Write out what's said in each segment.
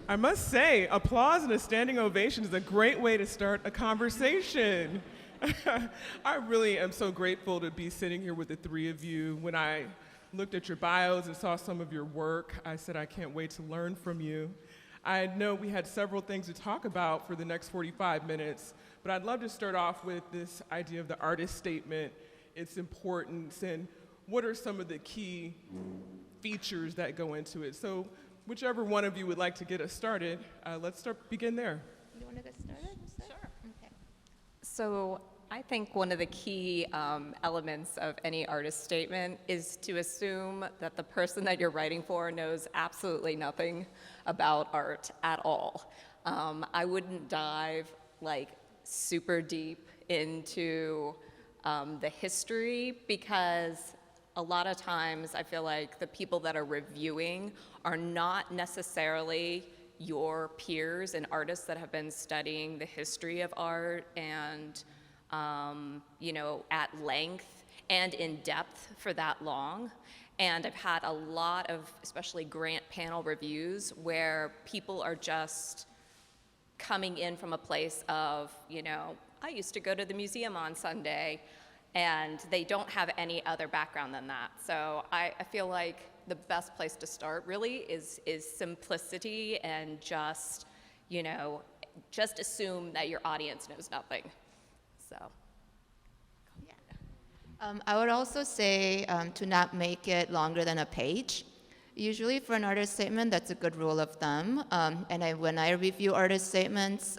I must say, applause and a standing ovation is a great way to start a conversation. I really am so grateful to be sitting here with the three of you. When I looked at your bios and saw some of your work, I said, I can't wait to learn from you. I know we had several things to talk about for the next 45 minutes, but I'd love to start off with this idea of the artist statement, its importance, and what are some of the key features that go into it. So whichever one of you would like to get us started, let's begin there. You want to get started? Sure. Okay. So I think one of the key elements of any artist statement is to assume that the person that you're writing for knows absolutely nothing about art at all. I wouldn't dive like super deep into the history, because a lot of times I feel like the people that are reviewing are not necessarily your peers and artists that have been studying the history of art and at length and in depth for that long. And I've had a lot of, especially grant panel reviews, where people are just coming in from a place of, I used to go to the museum on Sunday, and they don't have any other background than that. So I feel like the best place to start really is simplicity and just assume that your audience knows nothing. So. I would also say to not make it longer than a page. Usually for an artist statement, that's a good rule of thumb. When I review artist statements,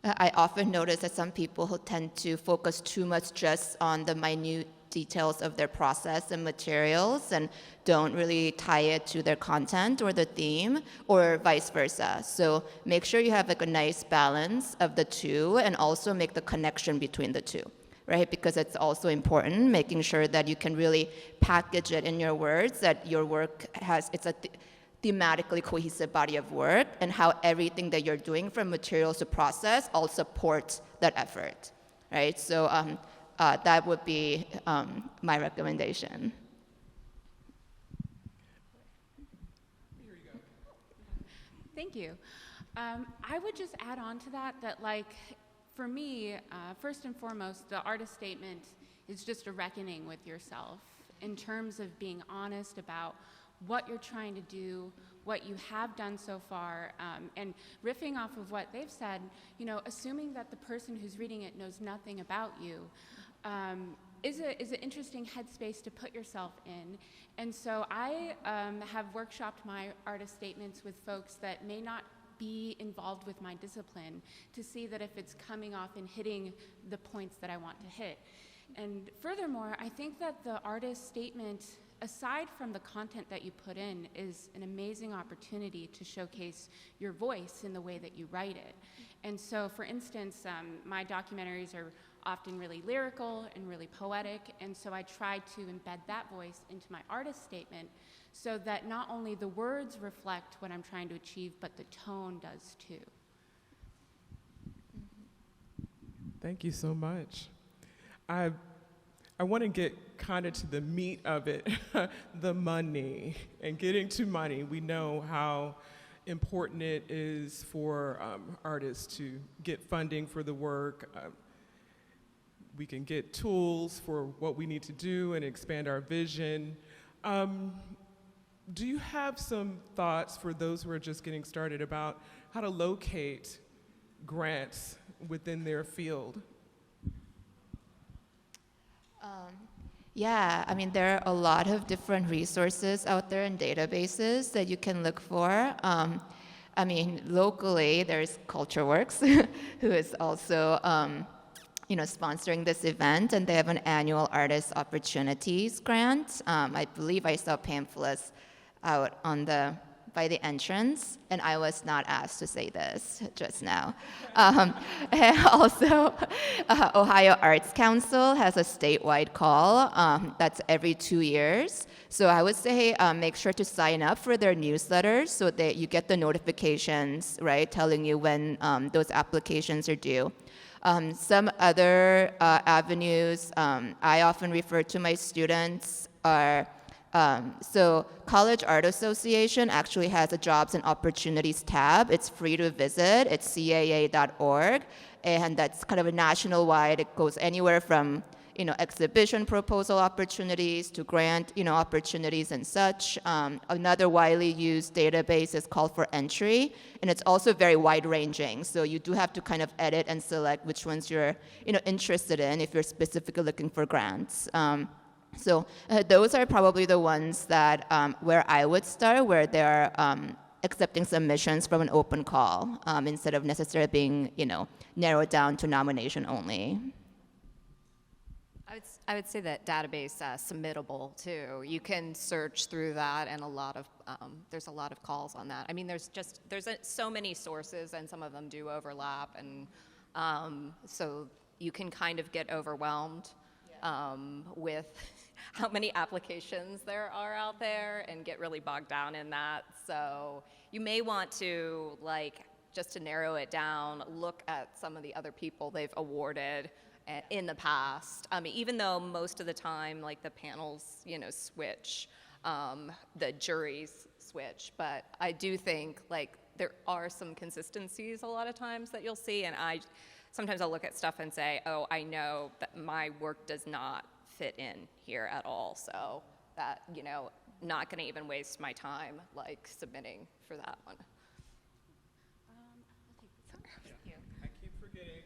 I often notice that some people who tend to focus too much just on the minute details of their process and materials and don't really tie it to their content or the theme, or vice versa. So make sure you have like a nice balance of the two, and also make the connection between the two, right? Because it's also important, making sure that you can really package it in your words, that your work it's a thematically cohesive body of work, and how everything that you're doing from materials to process all supports that effort, right? So that would be my recommendation. Here you go. Thank you. I would just add on to that for me, first and foremost, the artist statement is just a reckoning with yourself in terms of being honest about what you're trying to do, what you have done so far, and riffing off of what they've said, assuming that the person who's reading it knows nothing about you, is an interesting headspace to put yourself in. And so I have workshopped my artist statements with folks that may not be involved with my discipline, to see that if it's coming off and hitting the points that I want to hit. And furthermore, I think that the artist statement, aside from the content that you put in, is an amazing opportunity to showcase your voice in the way that you write it. And so, for instance, my documentaries are often really lyrical and really poetic, and so I try to embed that voice into my artist statement, so that not only the words reflect what I'm trying to achieve, but the tone does too. Thank you so much. I want to get kind of to the meat of it, the money, and getting to money. We know how important it is for artists to get funding for the work. We can get tools for what we need to do and expand our vision. Do you have some thoughts for those who are just getting started about how to locate grants within their field? Yeah, I mean, there are a lot of different resources out there and databases that you can look for. Locally, there's CultureWorks, who is also, sponsoring this event, and they have an annual Artist Opportunities grant. I believe I saw pamphlets out by the entrance, and I was not asked to say this just now. And also, Ohio Arts Council has a statewide call that's every 2 years. So I would say make sure to sign up for their newsletters so that you get the notifications, right, telling you when those applications are due. Some other avenues I often refer to my students are So College Art Association actually has a Jobs and Opportunities tab. It's free to visit. It's caa.org, and that's kind of a national-wide. It goes anywhere from exhibition proposal opportunities to grant opportunities and such. Another widely used database is called for entry, and it's also very wide-ranging. So you do have to kind of edit and select which ones you're interested in if you're specifically looking for grants. So those are probably the ones that where I would start, where they're accepting submissions from an open call instead of necessarily being narrowed down to nomination only. I would say that database submittable too. You can search through that, and there's a lot of calls on that. I mean, there's so many sources, and some of them do overlap, and so you can kind of get overwhelmed with how many applications there are out there, and get really bogged down in that. So you may want to, just to narrow it down, look at some of the other people they've awarded in the past. Even though most of the time, the panels, switch, the juries switch, but I do think there are some consistencies a lot of times that you'll see, and sometimes I'll look at stuff and say, oh, I know that my work does not fit in here at all, so that, not gonna even waste my time submitting for that one. I keep forgetting.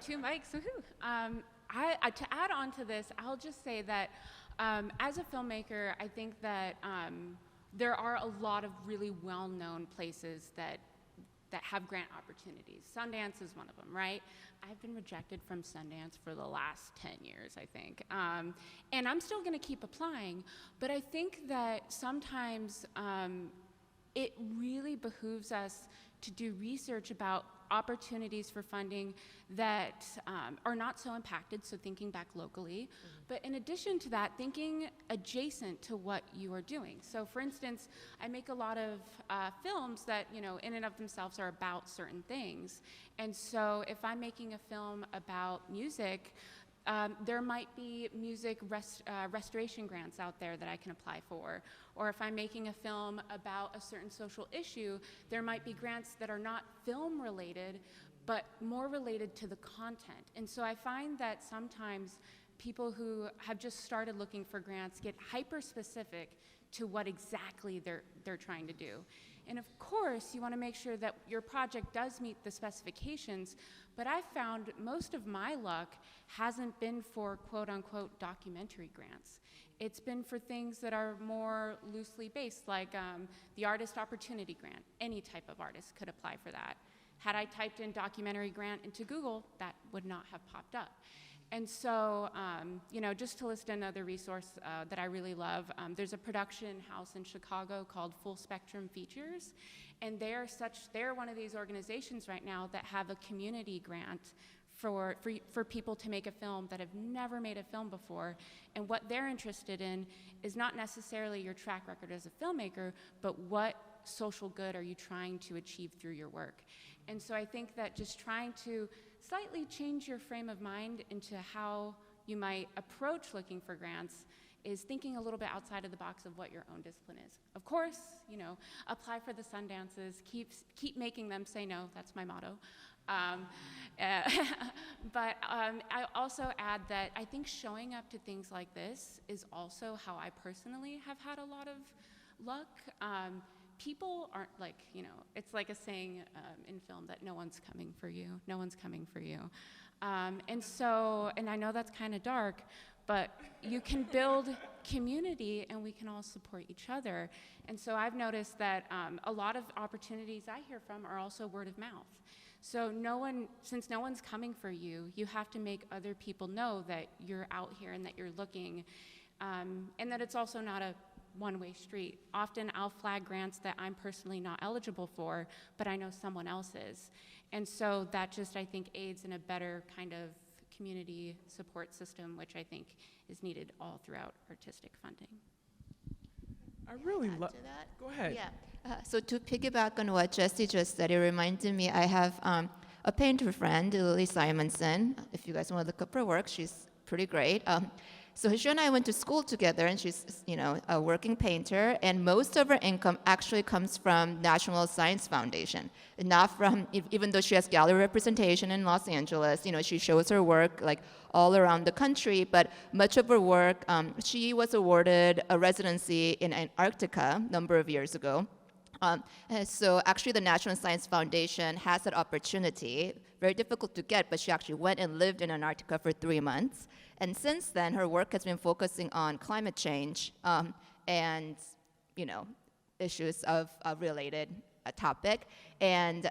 2 mics, woohoo. To add on to this, I'll just say that as a filmmaker, I think that there are a lot of really well-known places that have grant opportunities. Sundance is one of them, right? I've been rejected from Sundance for the last 10 years, I think. And I'm still gonna keep applying, but I think that sometimes it really behooves us to do research about opportunities for funding that are not so impacted, so thinking back locally, but in addition to that, thinking adjacent to what you are doing. So for instance, I make a lot of films that, in and of themselves are about certain things. And so if I'm making a film about music, there might be music restoration grants out there that I can apply for. Or if I'm making a film about a certain social issue, there might be grants that are not film related, but more related to the content. And so I find that sometimes people who have just started looking for grants get hyper specific to what exactly they're trying to do. And of course, you want to make sure that your project does meet the specifications, but I've found most of my luck hasn't been for quote-unquote documentary grants. It's been for things that are more loosely based, like the Artist Opportunity Grant. Any type of artist could apply for that. Had I typed in documentary grant into Google, that would not have popped up. And so, just to list another resource that I really love, there's a production house in Chicago called Full Spectrum Features, and they're one of these organizations right now that have a community grant for people to make a film that have never made a film before. And what they're interested in is not necessarily your track record as a filmmaker, but what social good are you trying to achieve through your work. And so I think that just trying to slightly change your frame of mind into how you might approach looking for grants is thinking a little bit outside of the box of what your own discipline is. Of course, apply for the Sundances, keep making them say no, that's my motto. But I also add that I think showing up to things like this is also how I personally have had a lot of luck. People aren't it's like a saying in film that no one's coming for you, no one's coming for you. And I know that's kind of dark, but you can build community and we can all support each other. And so I've noticed that a lot of opportunities I hear from are also word of mouth. So since no one's coming for you, you have to make other people know that you're out here and that you're looking, and that it's also not a one-way street. Often I'll flag grants that I'm personally not eligible for, but I know someone else is. And so that just, I think, aids in a better kind of community support system, which I think is needed all throughout artistic funding. I really love that. Go ahead. Yeah. So to piggyback on what Jesse just said, it reminded me, I have a painter friend, Lily Simonson. If you guys want to look up her work, she's pretty great. So she and I went to school together, and she's, a working painter, and most of her income actually comes from National Science Foundation, not from, even though she has gallery representation in Los Angeles, she shows her work like all around the country, but much of her work, she was awarded a residency in Antarctica a number of years ago. And so actually the National Science Foundation has that opportunity, very difficult to get, but she actually went and lived in Antarctica for 3 months. And since then, her work has been focusing on climate change and, issues of a related topic. And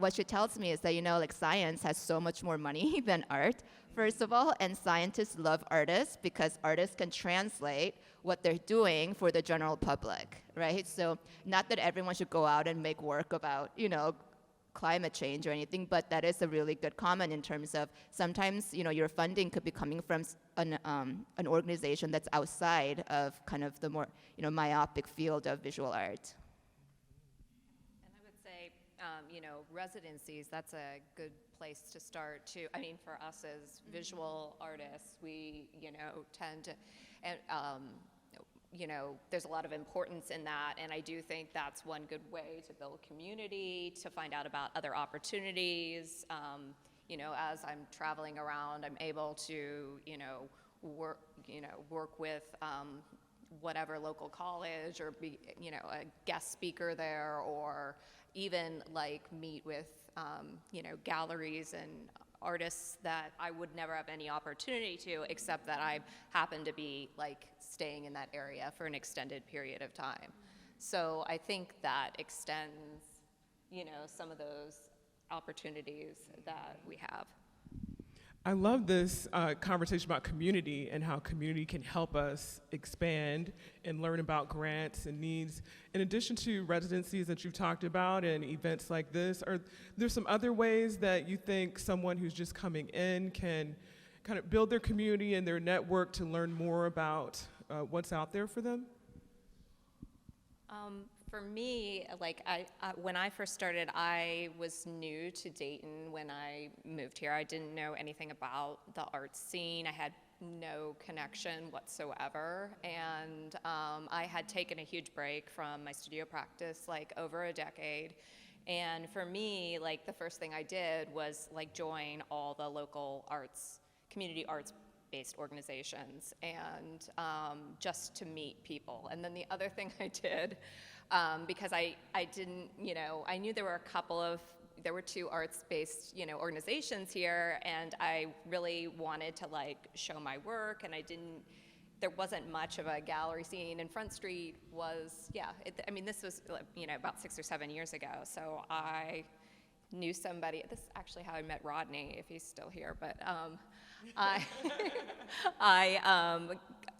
what she tells me is that, science has so much more money than art, first of all, and scientists love artists because artists can translate what they're doing for the general public, right? So not that everyone should go out and make work about, climate change or anything, but that is a really good comment in terms of sometimes, your funding could be coming from an organization that's outside of kind of the more, myopic field of visual art. And I would say, residencies, that's a good place to start too. I mean, for us as visual artists, we, tend to, and, there's a lot of importance in that, and I do think that's one good way to build community, to find out about other opportunities. As I'm traveling around, I'm able to, work with whatever local college or be, a guest speaker there, or even like meet with, galleries and artists that I would never have any opportunity to, except that I happen to be like staying in that area for an extended period of time. So I think that extends, some of those opportunities that we have. I love this conversation about community and how community can help us expand and learn about grants and needs. In addition to residencies that you've talked about and events like this, are there some other ways that you think someone who's just coming in can kind of build their community and their network to learn more about what's out there for them? For me, like when I first started, I was new to Dayton when I moved here. I didn't know anything about the art scene. I had no connection whatsoever, and I had taken a huge break from my studio practice like over a decade. And for me, like the first thing I did was like join all the local arts, community arts-based organizations, and just to meet people. And then the other thing I did, because I didn't, I knew there were 2 arts-based, organizations here, and I really wanted to like show my work, and there wasn't much of a gallery scene, and Front Street was, this was, about 6 or 7 years ago, so I knew somebody. This is actually how I met Rodney, if he's still here, but I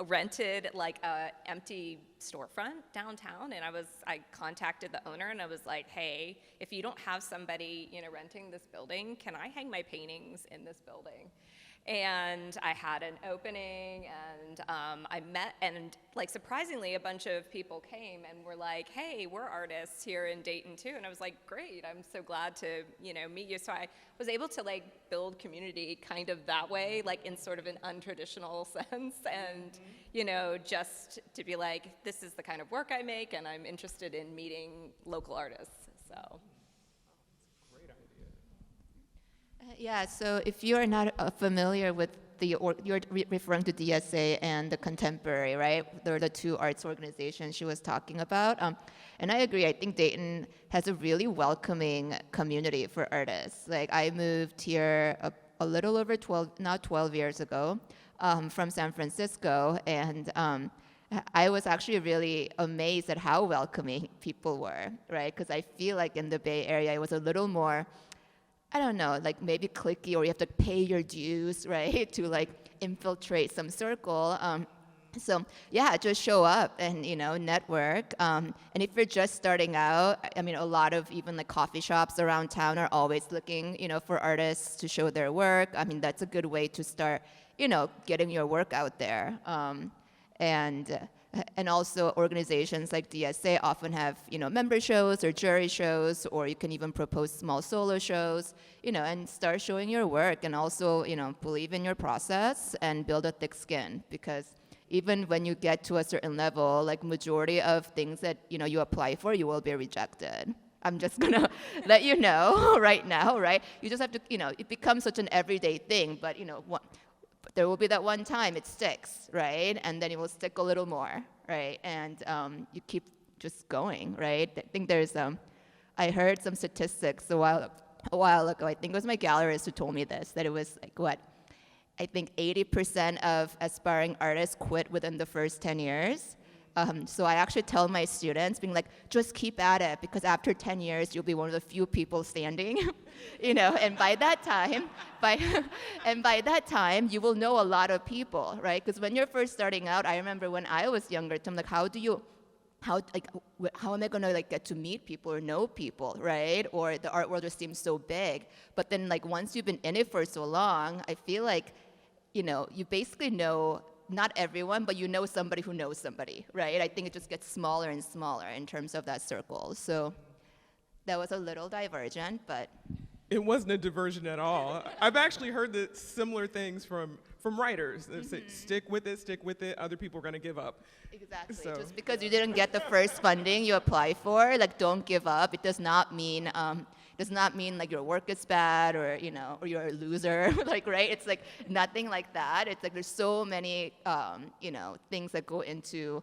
rented like a empty storefront downtown, and I contacted the owner, and I was like, hey, if you don't have somebody, renting this building, can I hang my paintings in this building? And I had an opening, and I met, and like surprisingly, a bunch of people came and were like, hey, we're artists here in Dayton too. And I was like, great, I'm so glad to, meet you. So I was able to like build community kind of that way, like in sort of an untraditional sense, and, just to be like, this is the kind of work I make, and I'm interested in meeting local artists, so. Yeah, so if you are not familiar with you're referring to DSA and the Contemporary, right? They're the 2 arts organizations she was talking about. And I agree, I think Dayton has a really welcoming community for artists. Like I moved here a little over 12 years ago from San Francisco, and I was actually really amazed at how welcoming people were, right? Because I feel like in the Bay Area, it was a little more, I don't know, like maybe cliquey, or you have to pay your dues, right, to like infiltrate some circle. So yeah, just show up and, network. And if you're just starting out, I mean, a lot of even like coffee shops around town are always looking, for artists to show their work. I mean, that's a good way to start, getting your work out there. And And also organizations like DSA often have, member shows or jury shows, or you can even propose small solo shows, and start showing your work, and also, believe in your process and build a thick skin, because even when you get to a certain level, like majority of things that, you apply for, you will be rejected. I'm just gonna let you know right now, right? You just have to, it becomes such an everyday thing, but, there will be that one time it sticks, right? And then it will stick a little more, right? And you keep just going, right? I think I heard some statistics a while ago. I think it was my gallerist who told me this, that it was like, I think 80% of aspiring artists quit within the first 10 years. So I actually tell my students, being like, just keep at it, because after 10 years, you'll be one of the few people standing, and by that time, you will know a lot of people, right? Because when you're first starting out, I remember when I was younger, I'm like, how am I gonna get to meet people or know people, right? Or the art world just seems so big. But then once you've been in it for so long, I feel like, you basically know not everyone, but you know somebody who knows somebody, right? I think it just gets smaller and smaller in terms of that circle. So that was a little divergent, but. It wasn't a diversion at all. I've actually heard similar things from writers. They say, stick with it, other people are gonna give up. Exactly, So. just because you didn't get the first funding you apply for, don't give up. It does not mean your work is bad, or or you're a loser, right? It's nothing like that. It's there's so many things that go into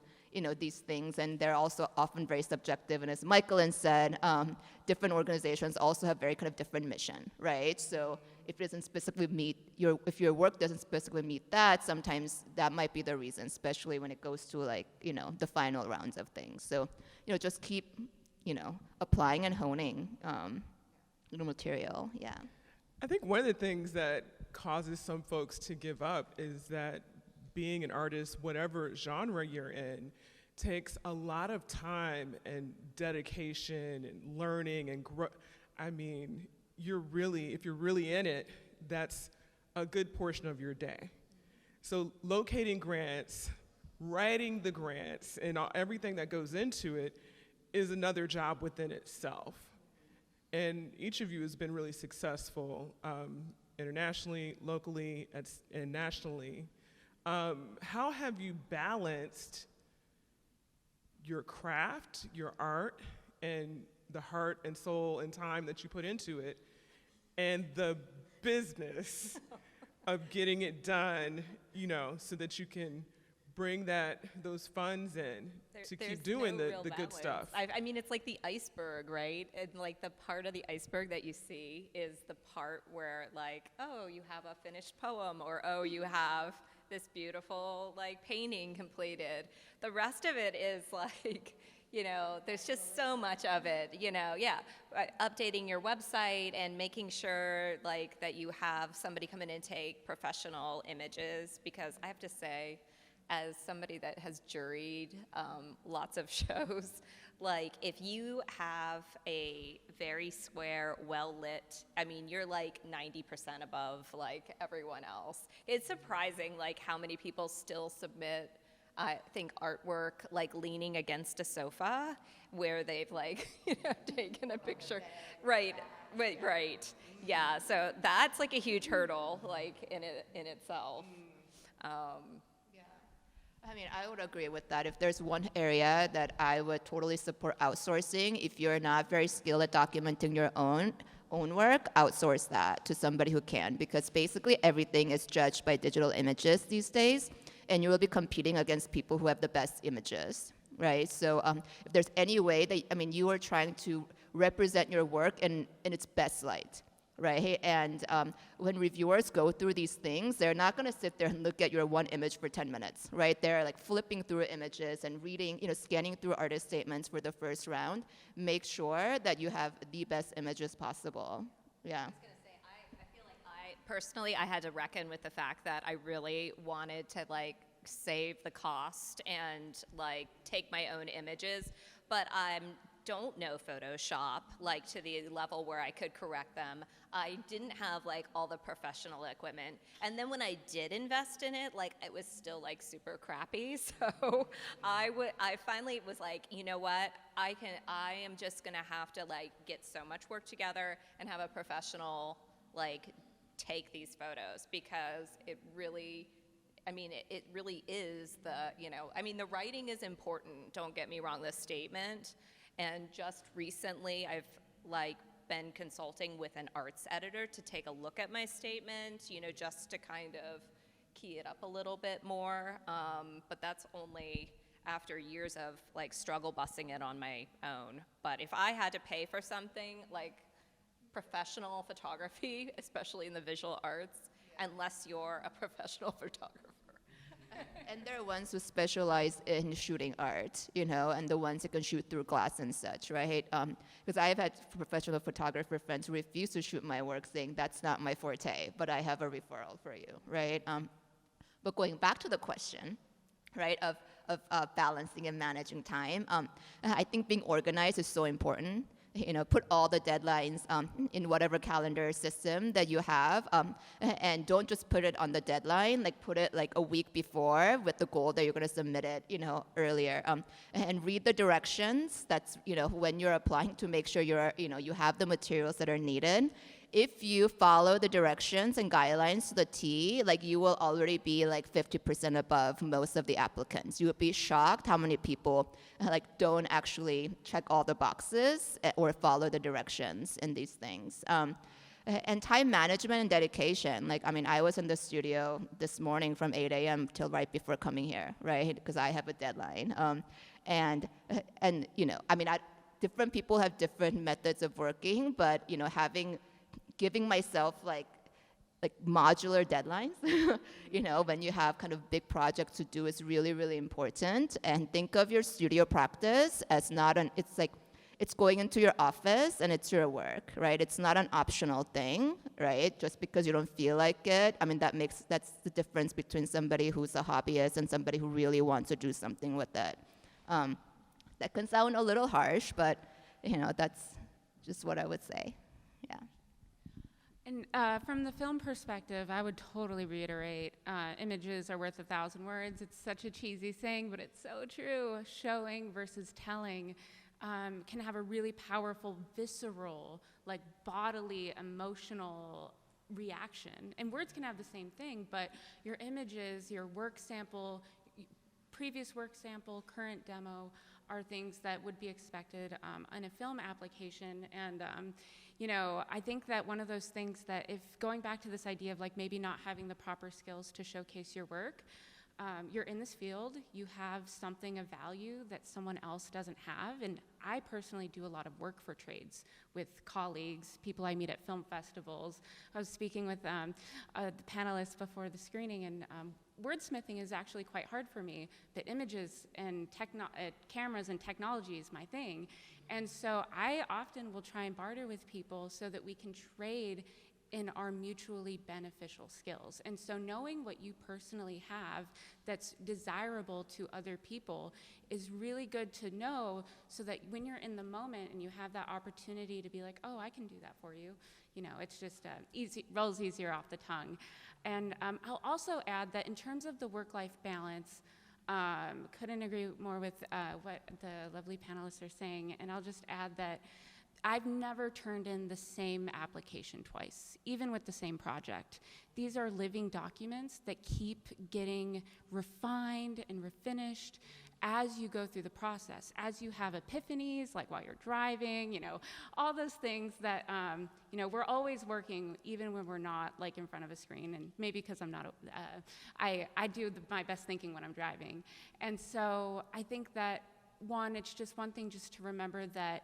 these things, and they're also often very subjective. And as Mychaelyn said, different organizations also have very kind of different mission, right? So if it doesn't specifically if your work doesn't specifically meet that, sometimes that might be the reason, especially when it goes to the final rounds of things. So just keep applying and honing the material. Yeah. I think one of the things that causes some folks to give up is that being an artist, whatever genre you're in, takes a lot of time and dedication and learning and if you're really in it, that's a good portion of your day. So locating grants, writing the grants, and everything that goes into it is another job within itself. And each of you has been really successful internationally, locally, and nationally. How have you balanced your craft, your art, and the heart and soul and time that you put into it, and the business of getting it done, so that you can bring those funds in to keep doing the good stuff? It's like the iceberg, right? And the part of the iceberg that you see is the part where you have a finished poem, or you have this beautiful painting completed. The rest of it is there's just so much of it, updating your website and making sure that you have somebody come in and take professional images, because I have to say, as somebody that has juried lots of shows, if you have a very square, well-lit, you're 90% above everyone else. It's surprising how many people still submit, I think, artwork leaning against a sofa where they've taken a picture. Right. Yeah, so that's a huge hurdle in itself. I would agree with that. If there's one area that I would totally support outsourcing, if you're not very skilled at documenting your own work, outsource that to somebody who can, because basically everything is judged by digital images these days, and you will be competing against people who have the best images, right? So if there's any way that, you are trying to represent your work in its best light, right? And when reviewers go through these things, they're not going to sit there and look at your one image for 10 minutes, right? They're flipping through images and reading, scanning through artist statements for the first round. Make sure that you have the best images possible. Yeah. I was going to say, I feel personally, I had to reckon with the fact that I really wanted to save the cost and take my own images, but I'm don't know Photoshop, like to the level where I could correct them. I didn't have like all the professional equipment. And then when I did invest in it, like it was still like super crappy. So I finally was like, you know what? I am just gonna have to like get so much work together and have a professional like take these photos, because it really, it really is the writing is important, don't get me wrong, this statement. And just recently, I've like been consulting with an arts editor to take a look at my statement, just to kind of key it up a little bit more. But that's only after years of like struggle busing it on my own. But if I had to pay for something like professional photography, especially in the visual arts, unless you're a professional photographer. And there are ones who specialize in shooting art, and the ones that can shoot through glass and such, right? Because I've had professional photographer friends who refuse to shoot my work, saying that's not my forte, but I have a referral for you, right? But going back to the question, right, of balancing and managing time, I think being organized is so important. Put all the deadlines in whatever calendar system that you have, and don't just put it on the deadline, like put it like a week before with the goal that you're going to submit it, earlier, and read the directions. That's, when you're applying, to make sure you have the materials that are needed. If you follow the directions and guidelines to the T, like you will already be like 50% above most of the applicants. You would be shocked how many people like don't actually check all the boxes or follow the directions in these things. And time management and dedication. I was in the studio this morning from 8 a.m. till right before coming here, right? Because I have a deadline. Different people have different methods of working, but giving myself like modular deadlines, when you have kind of big projects to do is really, really important. And think of your studio practice as it's going into your office and it's your work, right? It's not an optional thing, right? Just because you don't feel like it. That's the difference between somebody who's a hobbyist and somebody who really wants to do something with it. That can sound a little harsh, but that's just what I would say, yeah. And from the film perspective, I would totally reiterate, images are worth 1,000 words. It's such a cheesy saying, but it's so true. Showing versus telling can have a really powerful, visceral, like bodily, emotional reaction. And words can have the same thing, but your images, your work sample, previous work sample, current demo, are things that would be expected in a film application. And I think that one of those things that, if going back to this idea of like maybe not having the proper skills to showcase your work, you're in this field, you have something of value that someone else doesn't have. And I personally do a lot of work for trades with colleagues, people I meet at film festivals. I was speaking with the panelists before the screening, and wordsmithing is actually quite hard for me, but images and cameras and technology is my thing. And so I often will try and barter with people so that we can trade in our mutually beneficial skills. And so knowing what you personally have that's desirable to other people is really good to know, so that when you're in the moment and you have that opportunity to be like, oh, I can do that for you, it's just rolls easier off the tongue. And I'll also add that in terms of the work-life balance, couldn't agree more with what the lovely panelists are saying. And I'll just add that I've never turned in the same application twice, even with the same project. These are living documents that keep getting refined and refinished as you go through the process, as you have epiphanies, like while you're driving, all those things that, we're always working, even when we're not like in front of a screen. And maybe because I'm not, I do my best thinking when I'm driving. And so I think that it's just one thing just to remember that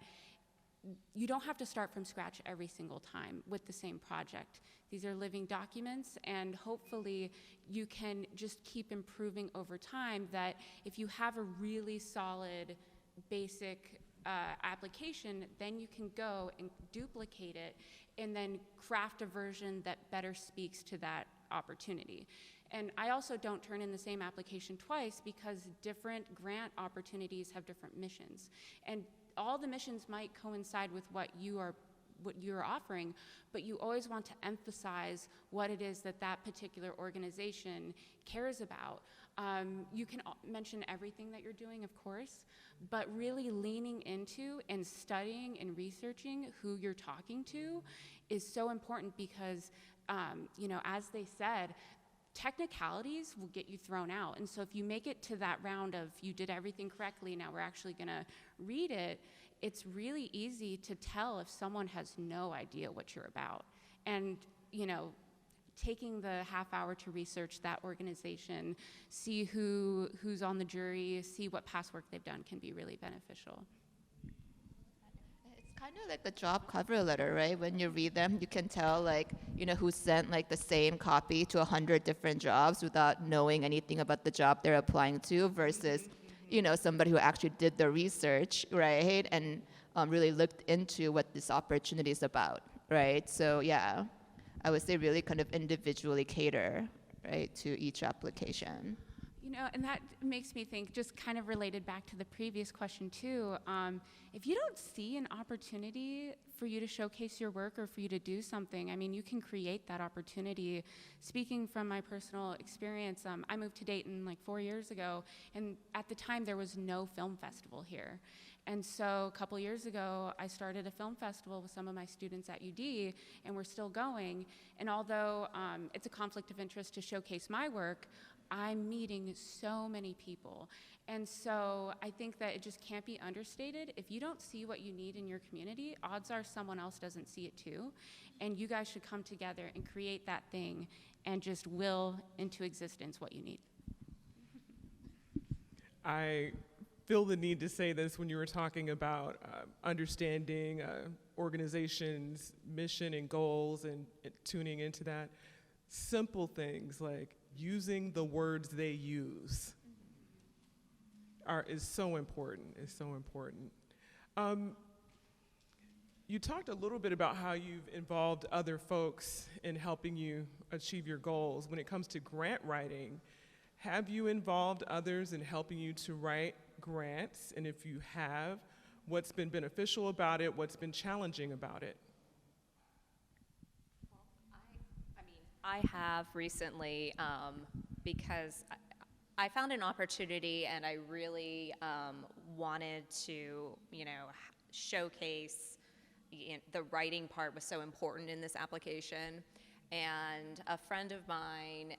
you don't have to start from scratch every single time with the same project. These are living documents, and hopefully you can just keep improving over time, that if you have a really solid basic application, then you can go and duplicate it and then craft a version that better speaks to that opportunity. And I also don't turn in the same application twice, because different grant opportunities have different missions. And all the missions might coincide with what you're offering, but you always want to emphasize what it is that that particular organization cares about. You can mention everything that you're doing, of course, but really leaning into and studying and researching who you're talking to is so important because, as they said, technicalities will get you thrown out. And so if you make it to that round of you did everything correctly, now we're actually going to read it, it's really easy to tell if someone has no idea what you're about. And, taking the half hour to research that organization, see who's on the jury, see what past work they've done can be really beneficial. It's kind of like the job cover letter, right? When you read them, you can tell, who sent the same copy to 100 different jobs without knowing anything about the job they're applying to versus, somebody who actually did the research, right? And really looked into what this opportunity is about, right? So, yeah, I would say really kind of individually cater, right, to each application. And that makes me think, just kind of related back to the previous question too, if you don't see an opportunity for you to showcase your work or for you to do something, you can create that opportunity. Speaking from my personal experience, I moved to Dayton 4 years ago, and at the time there was no film festival here. And so a couple years ago, I started a film festival with some of my students at UD, and we're still going. And although it's a conflict of interest to showcase my work, I'm meeting so many people. And so I think that it just can't be understated. If you don't see what you need in your community, odds are someone else doesn't see it too. And you guys should come together and create that thing and just will into existence what you need. I feel the need to say this when you were talking about understanding organizations' mission and goals and tuning into that. Simple things like using the words they use is so important. You talked a little bit about how you've involved other folks in helping you achieve your goals. When it comes to grant writing, have you involved others in helping you to write grants? And if you have, what's been beneficial about it? What's been challenging about it? I have recently because I found an opportunity and I really wanted to, showcase the writing part was so important in this application. And a friend of mine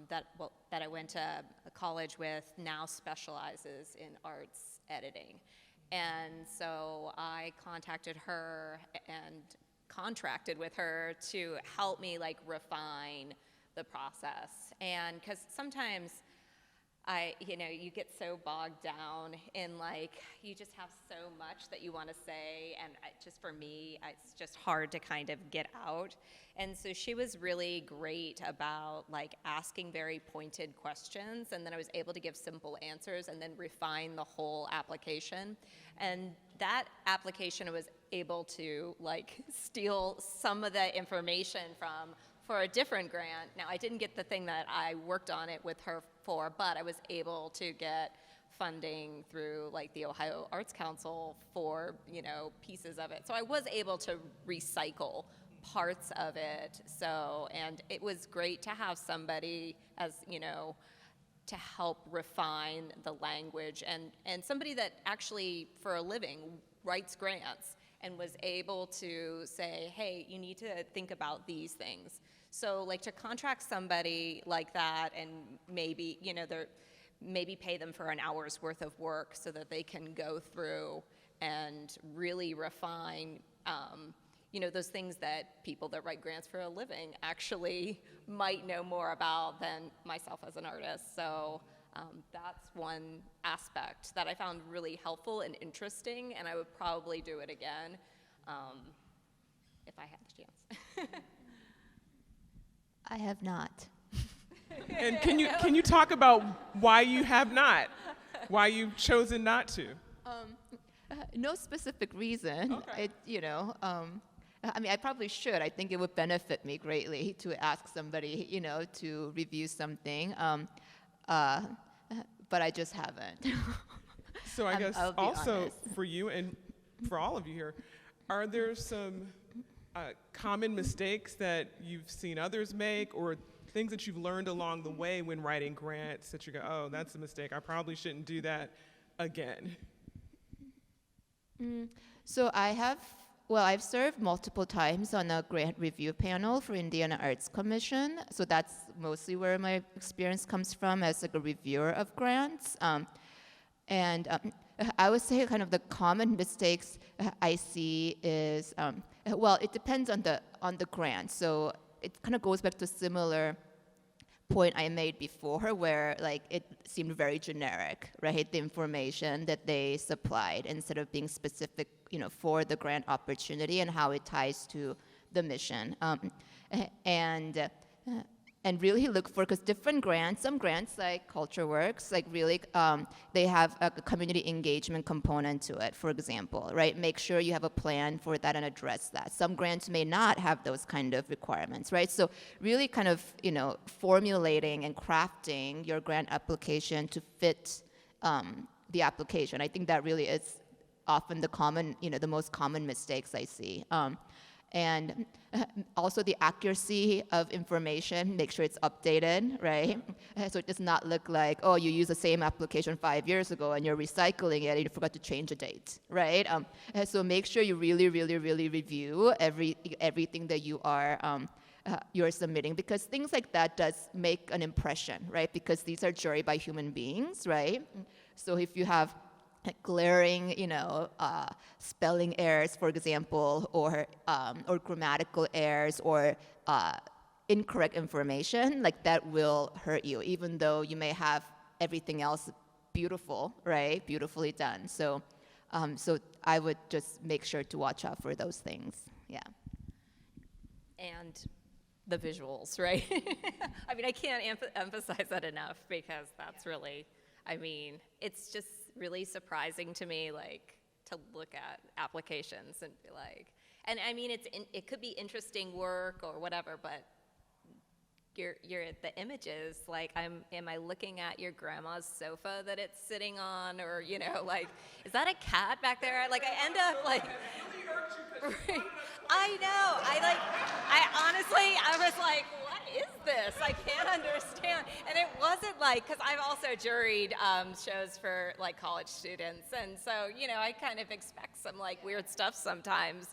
that I went to college with now specializes in arts editing. And so I contacted her and contracted with her to help me refine the process. And because sometimes you get so bogged down in you just have so much that you want to say, and just for me, it's just hard to kind of get out. And so she was really great about asking very pointed questions, and then I was able to give simple answers and then refine the whole application. And that application I was able to steal some of the information from for a different grant. Now, I didn't get the thing that I worked on it with her for, but I was able to get funding through the Ohio Arts Council for, pieces of it. So I was able to recycle parts of it. So, and it was great to have somebody to help refine the language and somebody that actually for a living writes grants and was able to say, hey, you need to think about these things. So to contract somebody like that and maybe, maybe pay them for an hour's worth of work so that they can go through and really refine, those things that people that write grants for a living actually might know more about than myself as an artist. So that's one aspect that I found really helpful and interesting, and I would probably do it again if I had the chance. I have not. And can you talk about why you have not? Why you've chosen not to? No specific reason. Okay. I probably should. I think it would benefit me greatly to ask somebody, to review something. But I just haven't. So I guess I'll be also honest. for you, and for all of you here, are there some common mistakes that you've seen others make, or things that you've learned along the way when writing grants that you go, oh, that's a mistake, I probably shouldn't do that again? So I've served multiple times on a grant review panel for Indiana Arts Commission. So that's mostly where my experience comes from as like a reviewer of grants. And I would say kind of the common mistakes I see is, well, it depends on the grant. So it kind of goes back to a similar point I made before, where like it seemed very generic, right? The information that they supplied instead of being specific, for the grant opportunity and how it ties to the mission. And really look for, because different grants, some grants like CultureWorks, like really, they have a community engagement component to it, for example, right? Make sure you have a plan for that and address that. Some grants may not have those kind of requirements, right? So really kind of, formulating and crafting your grant application to fit the application. I think that really is often the most common mistakes I see. And also the accuracy of information, make sure it's updated, right? So it does not look like, oh, you used the same application 5 years ago and you're recycling it and you forgot to change the date, right? So make sure you really, really, really review everything that you're submitting, because things like that does make an impression, right? Because these are juried by human beings, right? So if you have glaring, spelling errors, for example, or grammatical errors, or incorrect information, like that will hurt you, even though you may have everything else beautiful, right? Beautifully done. So I would just make sure to watch out for those things. Yeah. And the visuals, right? I mean, I can't emphasize that enough, because that's really, it's just really surprising to me, like, to look at applications and be like, and I mean, it could be interesting work or whatever, but you're at the images, like, am I looking at your grandma's sofa that it's sitting on, or, like, is that a cat back there? Like, I end up, like, I know, I honestly, I was like, what is this? I can't understand. And it wasn't like, because I've also juried shows for, like, college students, and so, I kind of expect some, like, weird stuff sometimes.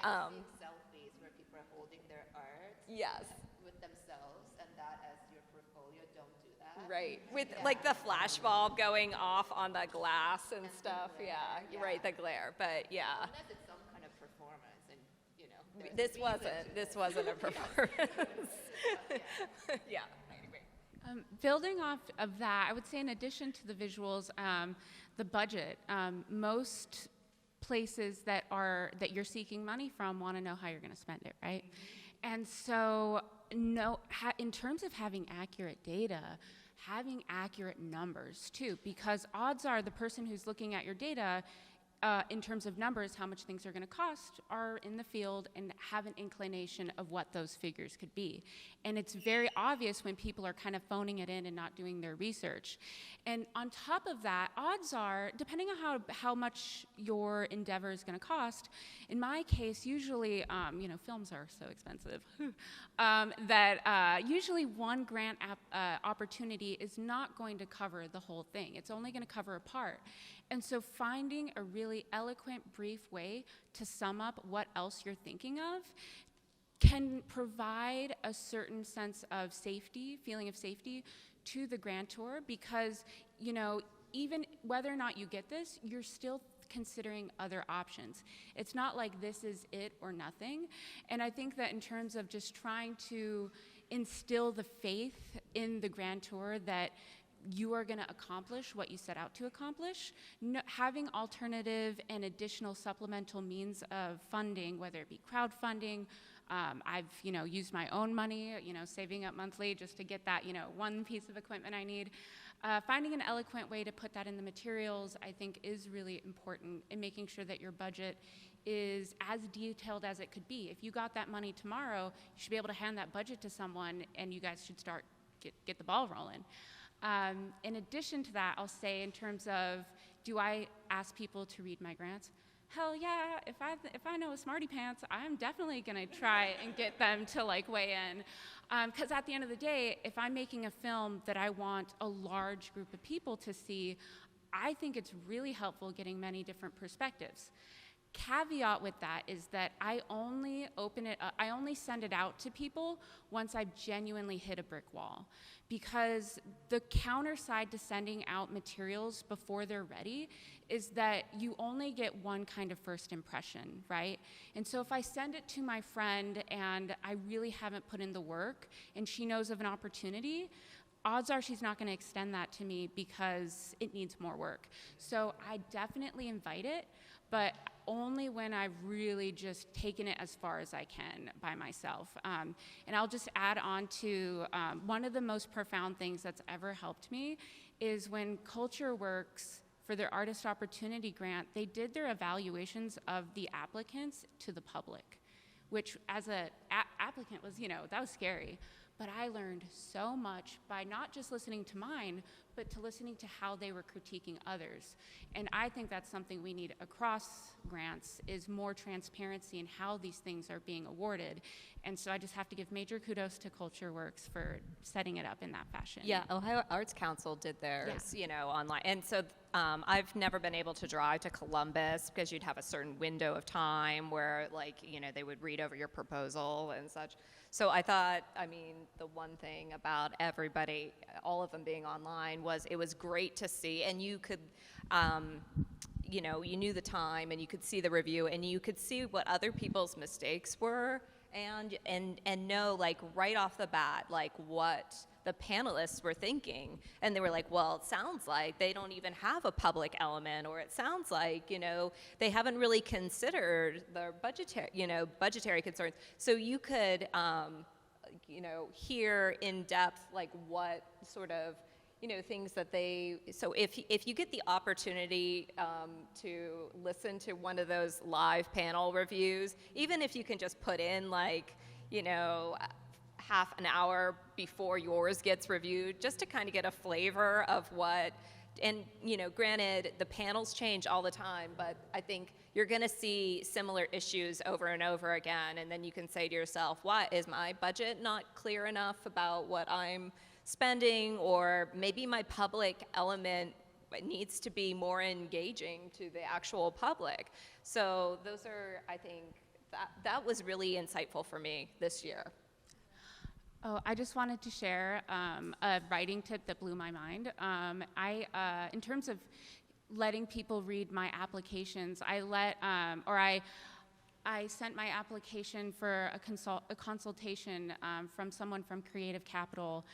I've seen selfies where people are holding their art. Yes. With themselves, and that as your portfolio, don't do that. Right, with like the flash bulb going off on the glass and stuff. Yeah, you're right, the glare. But yeah, unless it's some kind of performance, and this wasn't a performance. Yeah. Building off of that, I would say in addition to the visuals, the budget. Most places that you're seeking money from want to know how you're going to spend it, right? And so, in terms of having accurate data, having accurate numbers too, because odds are the person who's looking at your data in terms of numbers, how much things are going to cost, are in the field and have an inclination of what those figures could be. And it's very obvious when people are kind of phoning it in and not doing their research. And on top of that, odds are, depending on how much your endeavor is going to cost, in my case, usually, films are so expensive, that usually one grant opportunity is not going to cover the whole thing. It's only going to cover a part. And so finding a really eloquent, brief way to sum up what else you're thinking of can provide a certain sense of safety, feeling of safety to the grantor, because, even whether or not you get this, you're still considering other options. It's not like this is it or nothing. And I think that in terms of just trying to instill the faith in the grantor that you are going to accomplish what you set out to accomplish, having alternative and additional supplemental means of funding, whether it be crowdfunding. I've used my own money, saving up monthly just to get that one piece of equipment I need. Finding an eloquent way to put that in the materials, I think, is really important in making sure that your budget is as detailed as it could be. If you got that money tomorrow, you should be able to hand that budget to someone, and you guys should start get the ball rolling. In addition to that, I'll say in terms of, do I ask people to read my grants? hell yeah, if I know a smarty pants, I'm definitely gonna try and get them to like weigh in. Because at the end of the day, if I'm making a film that I want a large group of people to see, I think it's really helpful getting many different perspectives. Caveat with that is that I only send it out to people once I've genuinely hit a brick wall. Because the counter side to sending out materials before they're ready is that you only get one kind of first impression, right? And so if I send it to my friend and I really haven't put in the work and she knows of an opportunity, odds are she's not going to extend that to me because it needs more work. So I definitely invite it, but only when I've really just taken it as far as I can by myself. And I'll just add on to one of the most profound things that's ever helped me is when Culture Works, for their Artist Opportunity Grant, they did their evaluations of the applicants to the public, which as an applicant was, that was scary. But I learned so much by not just listening to mine, but to listening to how they were critiquing others. And I think that's something we need across grants, is more transparency in how these things are being awarded. And so I just have to give major kudos to Culture Works for setting it up in that fashion. Yeah, Ohio Arts Council did theirs, online. And so I've never been able to drive to Columbus because you'd have a certain window of time where, they would read over your proposal and such. So I thought, the one thing about everybody, all of them being online, was it was great to see, and you could, you knew the time, and you could see the review, and you could see what other people's mistakes were, and know, right off the bat, what the panelists were thinking. And they were like, well, it sounds like they don't even have a public element, or it sounds like, they haven't really considered their budgetary concerns. So you could, hear in depth, what sort of, things that so if you get the opportunity to listen to one of those live panel reviews, even if you can just put in half an hour before yours gets reviewed, just to kind of get a flavor of what, and granted, the panels change all the time, but I think you're gonna see similar issues over and over again, and then you can say to yourself, why is my budget not clear enough about what I'm spending, or maybe my public element needs to be more engaging to the actual public. So those are, I think, that was really insightful for me this year. Oh, I just wanted to share a writing tip that blew my mind. In terms of letting people read my applications, I sent my application for a consultation from someone from Creative Capital,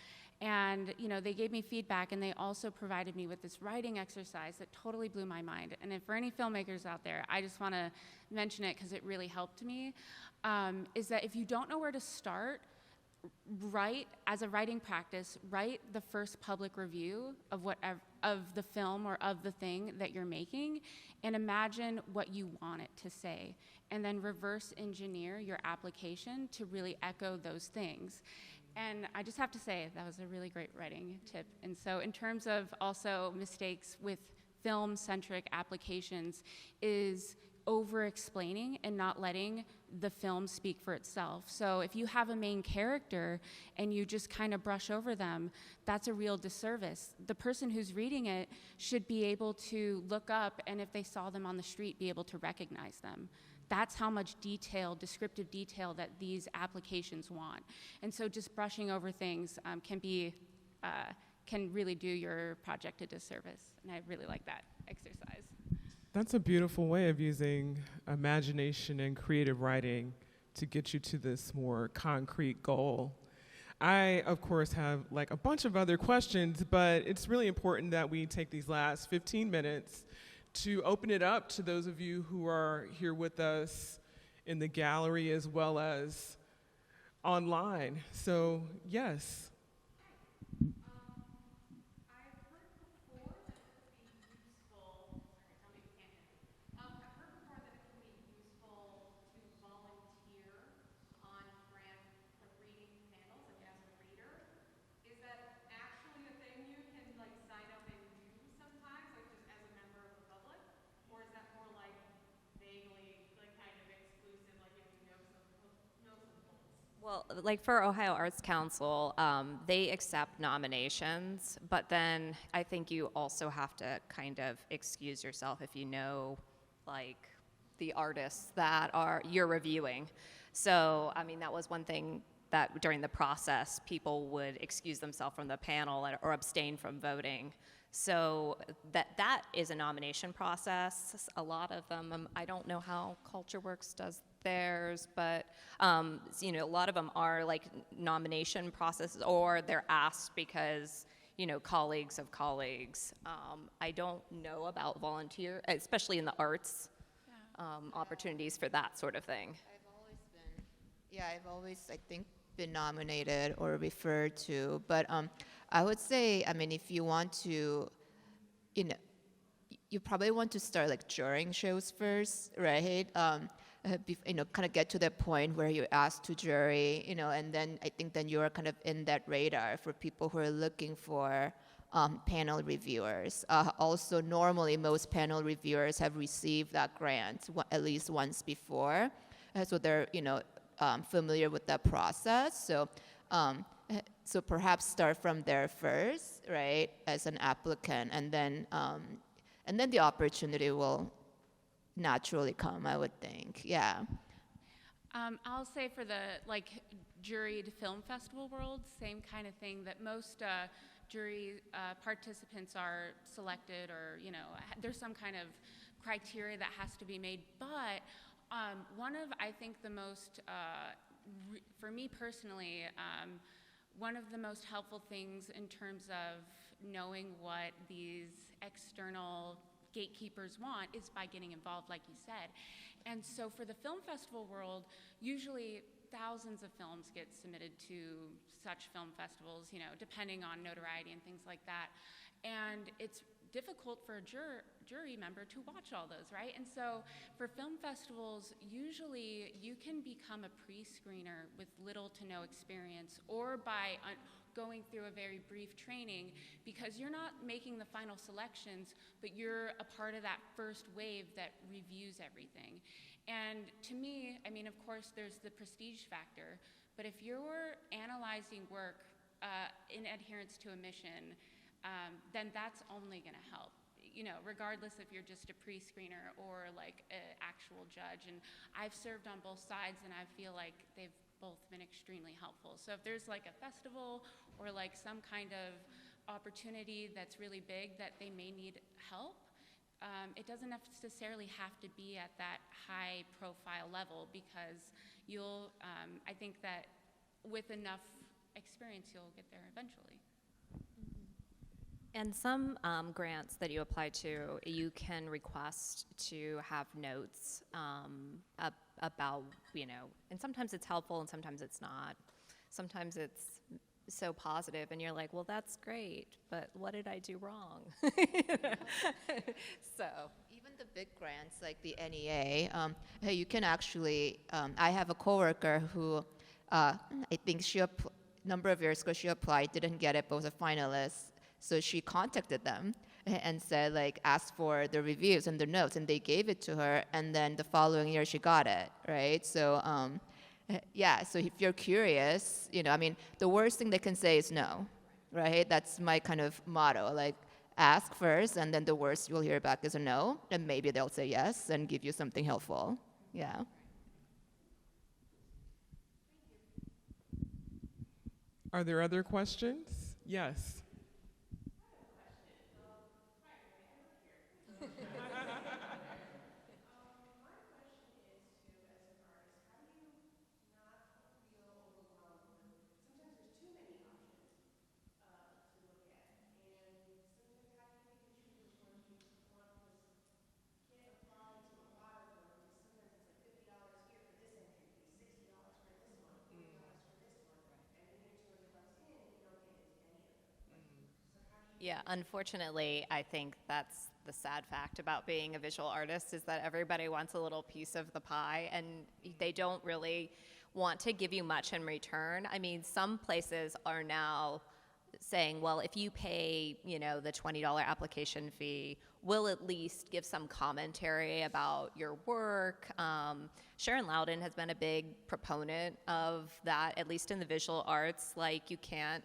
and they gave me feedback, and they also provided me with this writing exercise that totally blew my mind. And if for any filmmakers out there, I just want to mention it because it really helped me. Is that if you don't know where to start, write, as a writing practice, write the first public review of the film or of the thing that you're making, and imagine what you want it to say, and then reverse engineer your application to really echo those things. And I just have to say, that was a really great writing tip. And so in terms of also mistakes with film-centric applications, is over-explaining and not letting the film speak for itself. So if you have a main character and you just kind of brush over them, that's a real disservice. The person who's reading it should be able to look up, and if they saw them on the street, be able to recognize them. That's how much detail, descriptive detail, that these applications want. And so just brushing over things can really do your project a disservice. And I really like that exercise. That's a beautiful way of using imagination and creative writing to get you to this more concrete goal. I, of course, have a bunch of other questions, but it's really important that we take these last 15 minutes to open it up to those of you who are here with us in the gallery as well as online. So, yes. Well, like for Ohio Arts Council, they accept nominations, but then I think you also have to kind of excuse yourself if you know, like, the artists that you're reviewing. So, I mean, that was one thing that during the process, people would excuse themselves from the panel or abstain from voting. So that is a nomination process. A lot of them, I don't know how CultureWorks does theirs, but you know, a lot of them are like nomination processes, or they're asked because, you know, colleagues of colleagues. I don't know about volunteer, especially in the arts, opportunities for that sort of thing. I've always, I think, been nominated or referred to, but I would say, I mean, if you want to, you know, you probably want to start like during shows first, right? You know, kind of get to the point where you ask to jury, you know, and then I think then you're kind of in that radar for people who are looking for panel reviewers. Also, normally most panel reviewers have received that grant at least once before, so they're, you know, familiar with that process. So perhaps start from there first, right, as an applicant, and then the opportunity will naturally come, I would think. Yeah. I'll say for the like juried film festival world, same kind of thing, that most jury participants are selected, or, you know, there's some kind of criteria that has to be made. But one of, I think, the most, for me personally, one of the most helpful things in terms of knowing what these external gatekeepers want is by getting involved, like you said. And so for the film festival world, usually thousands of films get submitted to such film festivals, you know, depending on notoriety and things like that. And it's difficult for a jury member to watch all those, right? And so for film festivals, usually you can become a pre-screener with little to no experience, or by going through a very brief training, because you're not making the final selections, but you're a part of that first wave that reviews everything. And to me, I mean, of course, there's the prestige factor, but if you're analyzing work in adherence to a mission, then that's only going to help, you know, regardless if you're just a pre-screener or like an actual judge. And I've served on both sides, and I feel like they've both been extremely helpful. So if there's like a festival or like some kind of opportunity that's really big that they may need help, it doesn't necessarily have to be at that high profile level, because you'll, I think that with enough experience, you'll get there eventually. And some grants that you apply to, you can request to have notes about, you know, and sometimes it's helpful and sometimes it's not. Sometimes it's so positive and you're like, well, that's great, but what did I do wrong? So. Even the big grants like the NEA, you can actually, I have a coworker who, I think number of years ago she applied, didn't get it, but was a finalist. So she contacted them and said, like, asked for the reviews and the notes, and they gave it to her, and then the following year she got it, right? So, yeah, so if you're curious, you know, I mean, the worst thing they can say is no, right? That's my kind of motto, like, ask first, and then the worst you'll hear back is a no, and maybe they'll say yes and give you something helpful, yeah. Are there other questions? Yes. Yeah, unfortunately, I think that's the sad fact about being a visual artist, is that everybody wants a little piece of the pie, and they don't really want to give you much in return. I mean, some places are now saying, well, if you pay, you know, the $20 application fee, will at least give some commentary about your work. Sharon Loudon has been a big proponent of that, at least in the visual arts. Like, you can't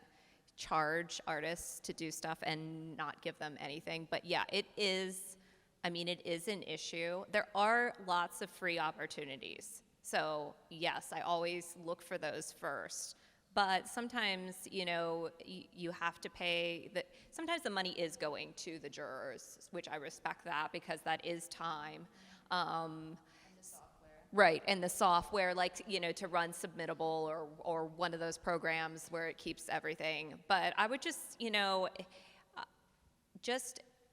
charge artists to do stuff and not give them anything. But yeah, it is an issue. There are lots of free opportunities. So yes, I always look for those first. But sometimes, you have to pay. Sometimes the money is going to the jurors, which I respect that, because that is time. Right, and the software, to run Submittable or one of those programs where it keeps everything. But I would just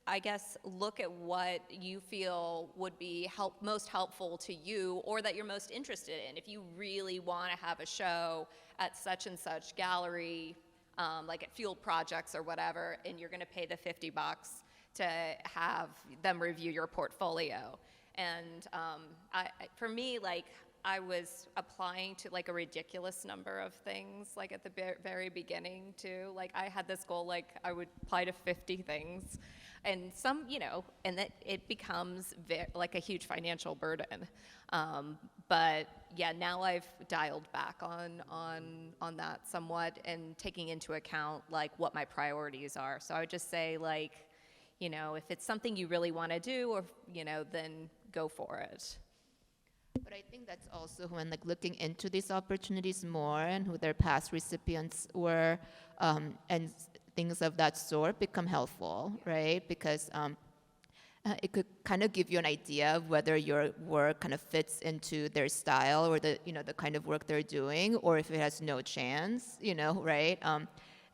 I guess, look at what you feel would be most helpful to you, or that you're most interested in. If you really want to have a show at such and such gallery, like at Field Projects or whatever, and you're going to pay the $50 to have them review your portfolio. And for me, I was applying to a ridiculous number of things, at the very beginning too. I had this goal, I would apply to 50 things, and some, and that it becomes a huge financial burden. But yeah, now I've dialed back on that somewhat, and taking into account what my priorities are. So I would just say if it's something you really want to do, or then go for it. But I think that's also when looking into these opportunities more, and who their past recipients were, and things of that sort become helpful, right? Because it could kind of give you an idea of whether your work kind of fits into their style, or the kind of work they're doing, or if it has no chance, right?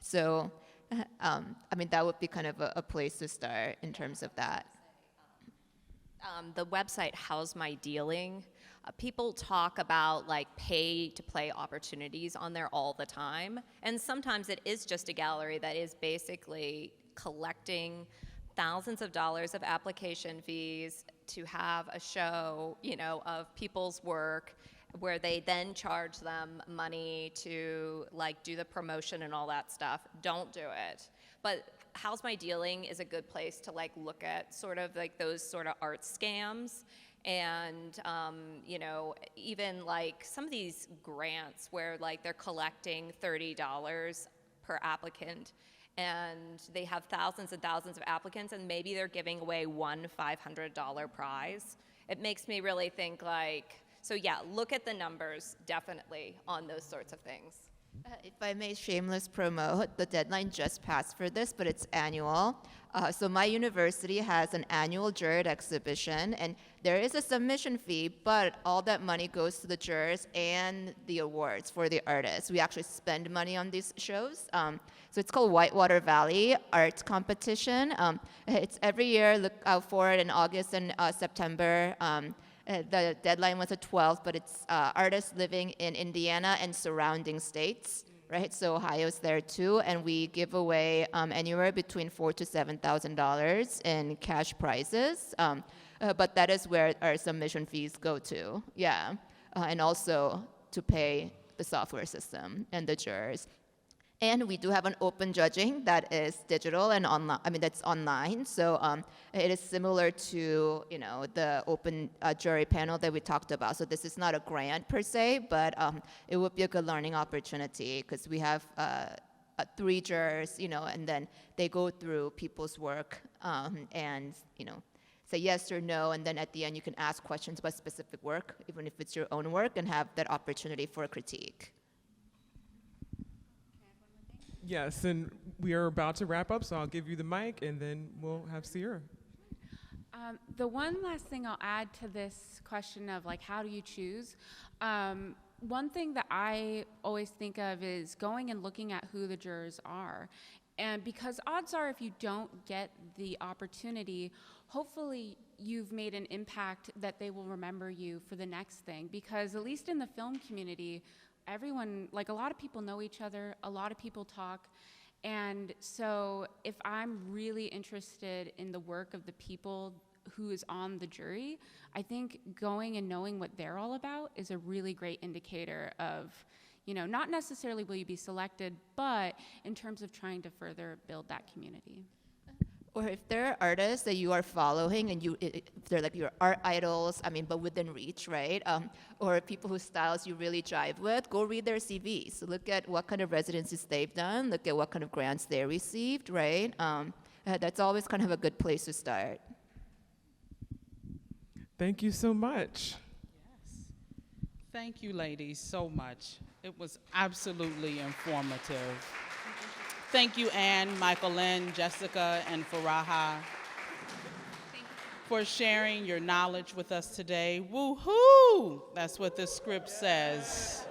So that would be kind of a place to start in terms of that. The website How's My Dealing, people talk about pay to play opportunities on there all the time, and sometimes it is just a gallery that is basically collecting thousands of dollars of application fees to have a show, of people's work, where they then charge them money to do the promotion and all that stuff. Don't do it. But How's My Dealing is a good place to look at sort of those sort of art scams, and even some of these grants where they're collecting $30 per applicant, and they have thousands and thousands of applicants, and maybe they're giving away one $500 prize. It makes me really think so yeah, look at the numbers definitely on those sorts of things. If I may shameless promo, the deadline just passed for this, but it's annual. So my university has an annual juror exhibition, and there is a submission fee, but all that money goes to the jurors and the awards for the artists. We actually spend money on these shows. So it's called Whitewater Valley Art Competition. It's every year. Look out for it in August and September. The deadline was the 12th, but it's artists living in Indiana and surrounding states, right? So Ohio's there too, and we give away anywhere between $4,000 to $7,000 in cash prizes. But that is where our submission fees go to, yeah, and also to pay the software system and the jurors. And we do have an open judging that is digital and online. That's online. So it is similar to the open jury panel that we talked about. So this is not a grant per se, but it would be a good learning opportunity, because we have 3 jurors, and then they go through people's work and say yes or no, and then at the end you can ask questions about specific work, even if it's your own work, and have that opportunity for a critique. Yes, and we are about to wrap up, so I'll give you the mic, and then we'll have Sierra. The one last thing I'll add to this question of how do you choose? One thing that I always think of is going and looking at who the jurors are. And because odds are, if you don't get the opportunity, hopefully you've made an impact that they will remember you for the next thing. Because at least in the film community, everyone, a lot of people know each other, a lot of people talk, and so if I'm really interested in the work of the people who is on the jury, I think going and knowing what they're all about is a really great indicator of, not necessarily will you be selected, but in terms of trying to further build that community. Or if there are artists that you are following and if they're like your art idols, but within reach, right? Or people whose styles you really jive with, go read their CVs. Look at what kind of residencies they've done. Look at what kind of grants they received, right? That's always kind of a good place to start. Thank you so much. Thank you, ladies, so much. It was absolutely informative. Thank you, Anne, Mychaelyn, Jesseca, and Furaha for sharing your knowledge with us today. Woo-hoo! That's what the script says.